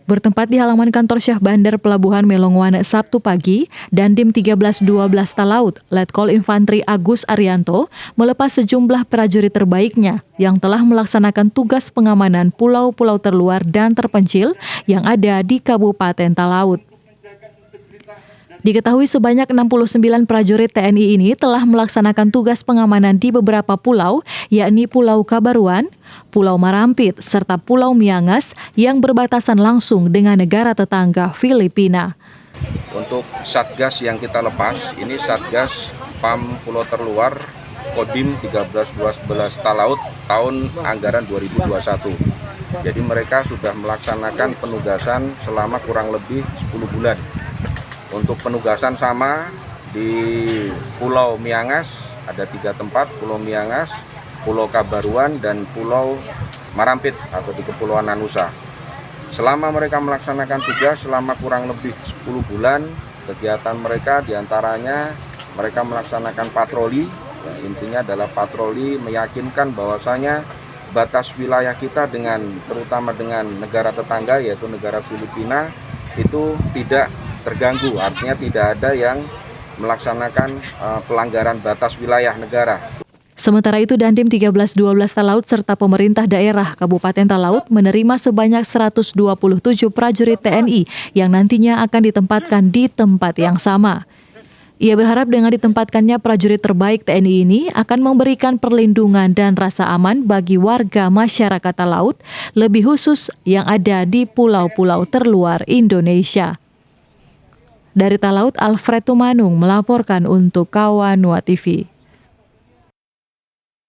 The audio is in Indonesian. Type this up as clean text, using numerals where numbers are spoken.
Bertempat di halaman kantor Syah Bandar Pelabuhan Melongwane Sabtu pagi, Dandim 1312 Talaut, Letkol Infantri Agus Arianto, melepas sejumlah prajurit terbaiknya yang telah melaksanakan tugas pengamanan pulau-pulau terluar dan terpencil yang ada di Kabupaten Talaut. Diketahui sebanyak 69 prajurit TNI ini telah melaksanakan tugas pengamanan di beberapa pulau, yakni Pulau Kabaruan, Pulau Marampit, serta Pulau Miangas yang berbatasan langsung dengan negara tetangga Filipina. Untuk Satgas yang kita lepas, ini Satgas PAM Pulau Terluar Kodim 1312 Talaut tahun anggaran 2021. Jadi mereka sudah melaksanakan penugasan selama kurang lebih 10 bulan. Untuk penugasan sama di Pulau Miangas, ada 3 tempat, Pulau Miangas, Pulau Kabaruan, dan Pulau Marampit atau di Kepulauan Nanusa. Selama mereka melaksanakan tugas selama kurang lebih 10 bulan, kegiatan mereka diantaranya mereka melaksanakan patroli, ya, intinya adalah patroli meyakinkan bahwasanya batas wilayah kita terutama dengan negara tetangga yaitu negara Filipina itu tidak terganggu, artinya tidak ada yang melaksanakan pelanggaran batas wilayah negara. Sementara itu, Dandim 1312 Talaut serta pemerintah daerah Kabupaten Talaut menerima sebanyak 127 prajurit TNI yang nantinya akan ditempatkan di tempat yang sama. Ia berharap dengan ditempatkannya prajurit terbaik TNI ini akan memberikan perlindungan dan rasa aman bagi warga masyarakat Talaut, lebih khusus yang ada di pulau-pulau terluar Indonesia. Dari Talaut, Alfred Tumanung melaporkan untuk Kawanua TV.